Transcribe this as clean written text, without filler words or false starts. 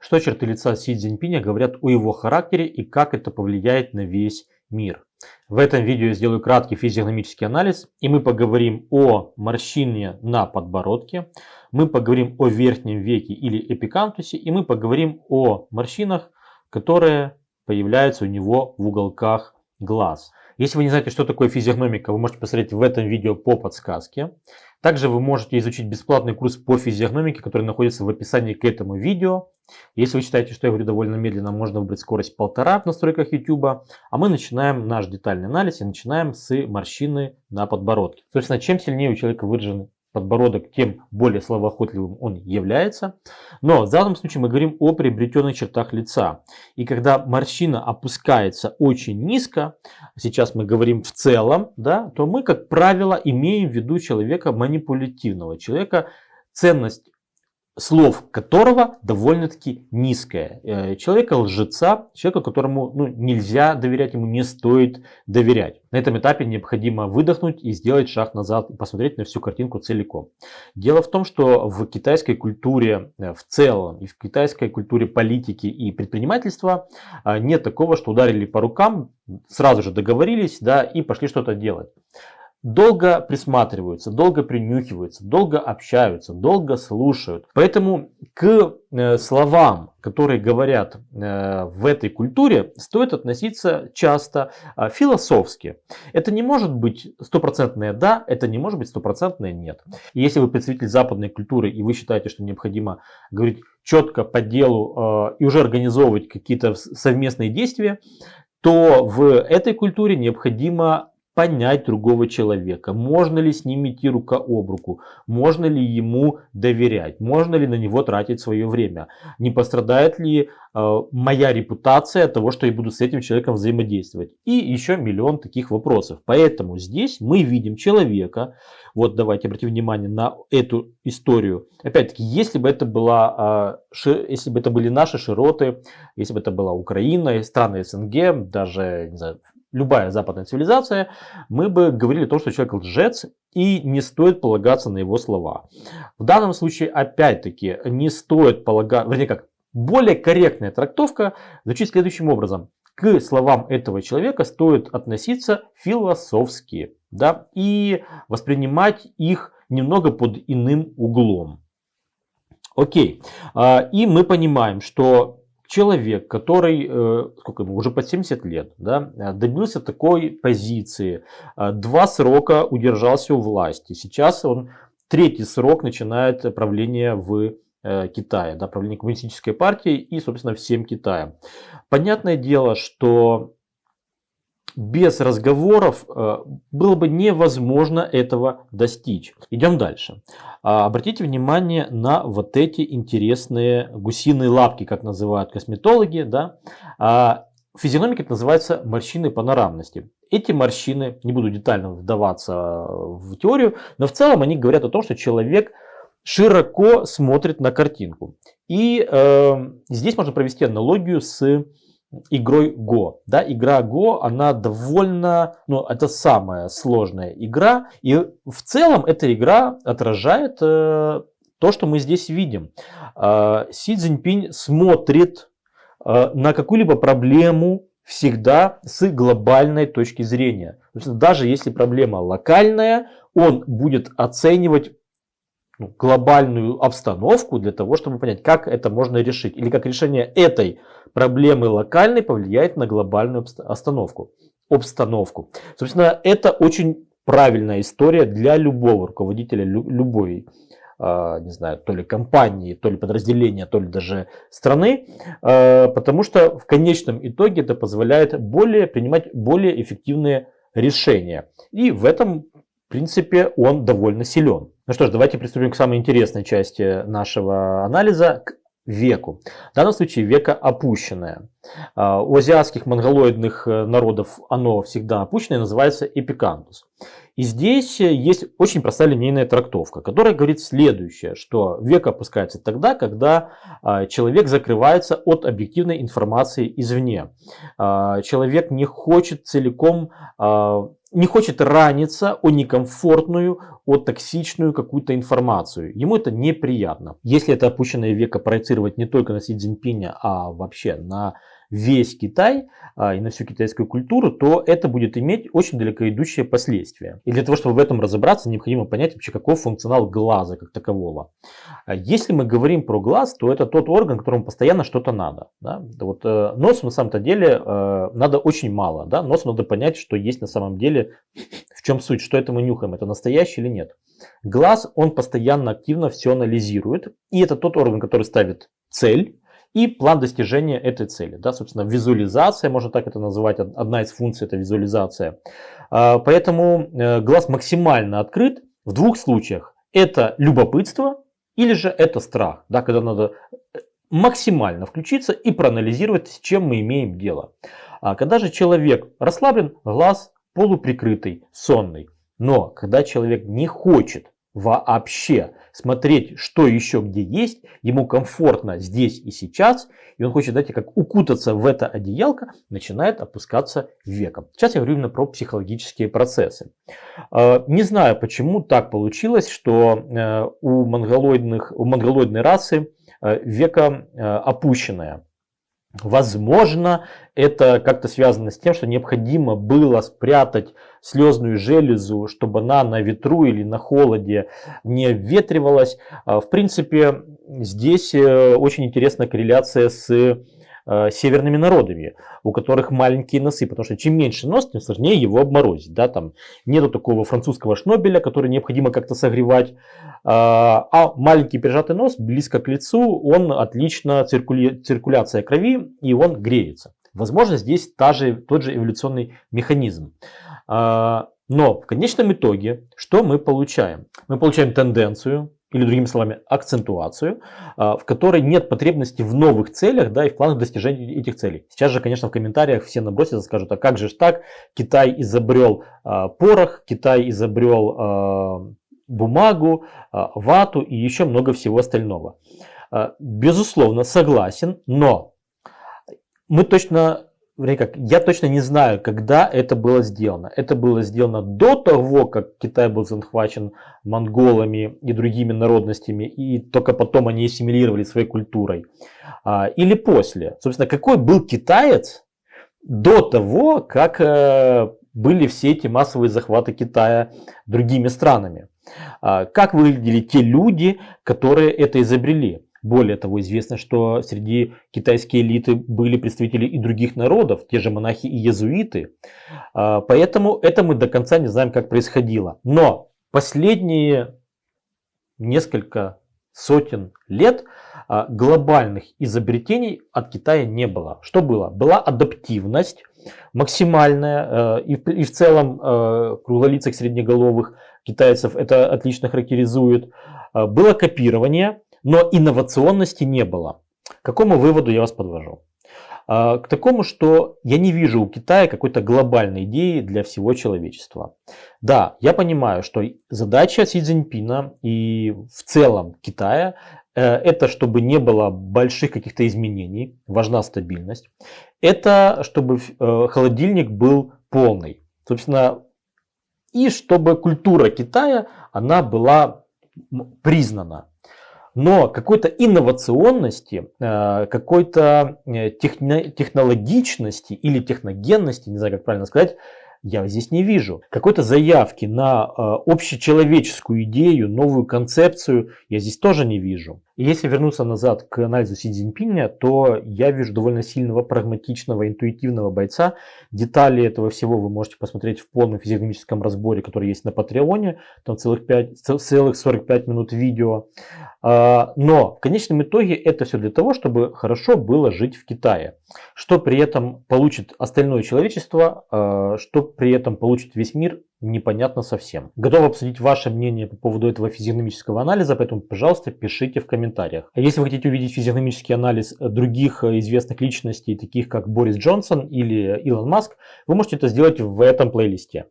Что черты лица Си Цзиньпиня говорят о его характере и как это повлияет на весь мир? В этом видео я сделаю краткий физиогномический анализ, и мы поговорим о морщине на подбородке, мы поговорим о верхнем веке или эпикантусе, и мы поговорим о морщинах, которые появляются у него в уголках глаз. Если вы не знаете, что такое физиогномика, вы можете посмотреть в этом видео по подсказке. Также вы можете изучить бесплатный курс по физиогномике, который находится в описании к этому видео. Если вы считаете, что я говорю довольно медленно, можно выбрать скорость 1,5 в настройках YouTube. А мы начинаем наш детальный анализ и начинаем с морщины на подбородке. Собственно, чем сильнее у человека выражен подбородок, тем более словоохотливым он является. Но в данном случае мы говорим о приобретенных чертах лица. И когда морщина опускается очень низко, сейчас мы говорим в целом, да, то мы, как правило, имеем в виду человека манипулятивного, человека, ценность слов которого довольно-таки низкая. Человека лжеца, человека, которому нельзя доверять, ему не стоит доверять. На этом этапе необходимо выдохнуть и сделать шаг назад и посмотреть на всю картинку целиком. Дело в том, что в китайской культуре в целом и в китайской культуре политики и предпринимательства нет такого, что ударили по рукам, сразу же договорились, да, и пошли что-то делать. Долго присматриваются, долго принюхиваются, долго общаются, долго слушают. Поэтому к словам, которые говорят в этой культуре, стоит относиться часто философски. Это не может быть стопроцентное да, это не может быть стопроцентное нет. И если вы представитель западной культуры и вы считаете, что необходимо говорить четко по делу и уже организовывать какие-то совместные действия, то в этой культуре необходимо понять другого человека, можно ли с ним идти рука об руку, можно ли ему доверять, можно ли на него тратить свое время, не пострадает ли моя репутация от того, что я буду с этим человеком взаимодействовать. И еще миллион таких вопросов. Поэтому здесь мы видим человека, вот давайте обратим внимание на эту историю. Опять-таки, если бы это были наши широты, если бы это была Украина, страны СНГ, даже, не знаю, любая западная цивилизация, мы бы говорили о том, что человек лжец и не стоит полагаться на его слова. В данном случае, опять-таки, не стоит полагаться, вернее как, более корректная трактовка звучит следующим образом. К словам этого человека стоит относиться философски, да, и воспринимать их немного под иным углом. Окей, и мы понимаем, что человек, который сколько ему, уже под 70 лет, да, добился такой позиции, 2 срока удержался у власти, сейчас он 3-й срок начинает правление в Китае, да, правление коммунистической партии и, собственно, всем Китаем. Понятное дело, что без разговоров было бы невозможно этого достичь. Идем дальше. Обратите внимание на вот эти интересные гусиные лапки, как называют косметологи. Да? Физиономика это называется морщины панорамности. Эти морщины, не буду детально вдаваться в теорию, но в целом они говорят о том, что человек широко смотрит на картинку. И здесь можно провести аналогию с игрой Go. Да, игра Go, она довольно, это самая сложная игра. И в целом эта игра отражает то, что мы здесь видим. Си Цзиньпинь смотрит на какую-либо проблему всегда с глобальной точки зрения. Даже если проблема локальная, он будет оценивать глобальную обстановку для того, чтобы понять, как это можно решить. Или как решение этой проблемы локальной повлияет на глобальную обстановку. Собственно, это очень правильная история для любого руководителя, любой, не знаю, то ли компании, то ли подразделения, то ли даже страны. Потому что в конечном итоге это позволяет принимать более эффективные решения. И в этом в принципе, он довольно силен. Ну что ж, давайте приступим к самой интересной части нашего анализа, к веку. В данном случае веко опущенное. У азиатских монголоидных народов оно всегда опущенное, называется эпикантус. И здесь есть очень простая линейная трактовка, которая говорит следующее, что веко опускается тогда, когда человек закрывается от объективной информации извне. Человек не хочет целиком не хочет раниться о некомфортную, о токсичную какую-то информацию. Ему это неприятно. Если это опущенное веко проецировать не только на Си Цзиньпиня, а вообще на весь Китай и на всю китайскую культуру, то это будет иметь очень далеко идущие последствия. И для того, чтобы в этом разобраться, необходимо понять вообще, каков функционал глаза как такового. Если мы говорим про глаз, то это тот орган, которому постоянно что-то надо. Да? Вот, носу на самом-то деле надо очень мало. Да? Носу надо понять, что есть на самом деле, в чем суть, что это мы нюхаем, это настоящее или нет. Глаз, он постоянно активно все анализирует, и это тот орган, который ставит цель и план достижения этой цели. Да, собственно, визуализация, можно так это называть, одна из функций это визуализация. Поэтому глаз максимально открыт в двух случаях. Это любопытство или же это страх, да, когда надо максимально включиться и проанализировать, с чем мы имеем дело. Когда же человек расслаблен, глаз полуприкрытый, сонный. Но когда человек не хочет вообще смотреть, что еще где есть, ему комфортно здесь и сейчас, и он хочет, знаете, как укутаться в это одеялко, начинает опускаться веком. Сейчас я говорю именно про психологические процессы. Не знаю, почему так получилось, что у монголоидной расы веко опущенное. Возможно, это как-то связано с тем, что необходимо было спрятать слезную железу, чтобы она на ветру или на холоде не обветривалась. В принципе, здесь очень интересная корреляция с северными народами, у которых маленькие носы, потому что чем меньше нос, тем сложнее его обморозить. Да? Там нету такого французского шнобеля, который необходимо как-то согревать, а маленький прижатый нос близко к лицу, он отлично циркуляция крови, и он греется. Возможно, здесь тот же эволюционный механизм. Но в конечном итоге, что мы получаем? Мы получаем тенденцию, или другими словами, акцентуацию, в которой нет потребности в новых целях, да, и в планах достижения этих целей. Сейчас же, конечно, в комментариях все набросятся, скажут, а как же так, Китай изобрел порох, Китай изобрел бумагу, вату и еще много всего остального. Безусловно, согласен, но я точно не знаю, когда это было сделано. Это было сделано до того, как Китай был захвачен монголами и другими народностями, и только потом они ассимилировали своей культурой. Или после. Собственно, какой был китаец до того, как были все эти массовые захваты Китая другими странами? Как выглядели те люди, которые это изобрели? Более того, известно, что среди китайской элиты были представители и других народов, те же монахи и иезуиты. Поэтому это мы до конца не знаем, как происходило. Но последние несколько сотен лет глобальных изобретений от Китая не было. Что было? Была адаптивность максимальная, и в целом круглолицых среднеголовых китайцев это отлично характеризует. Было копирование, но инновационности не было. К какому выводу я вас подвожу? К такому, что я не вижу у Китая какой-то глобальной идеи для всего человечества. Да, я понимаю, что задача Си Цзиньпина и в целом Китая это чтобы не было больших каких-то изменений, важна стабильность. Это чтобы холодильник был полный. Собственно, и чтобы культура Китая, она была признана. Но какой-то инновационности, какой-то технологичности или техногенности, не знаю, как правильно сказать, я здесь не вижу. Какой-то заявки на общечеловеческую идею, новую концепцию я здесь тоже не вижу. И если вернуться назад к анализу Си Цзиньпиня, то я вижу довольно сильного, прагматичного, интуитивного бойца. Детали этого всего вы можете посмотреть в полном физиогномическом разборе, который есть на Патреоне. Там целых 45 минут видео. Но в конечном итоге это все для того, чтобы хорошо было жить в Китае. Что при этом получит остальное человечество, что при этом получит весь мир, непонятно совсем. Готов обсудить ваше мнение по поводу этого физиогномического анализа, поэтому, пожалуйста, пишите в комментариях. А если вы хотите увидеть физиогномический анализ других известных личностей, таких как Борис Джонсон или Илон Маск, вы можете это сделать в этом плейлисте.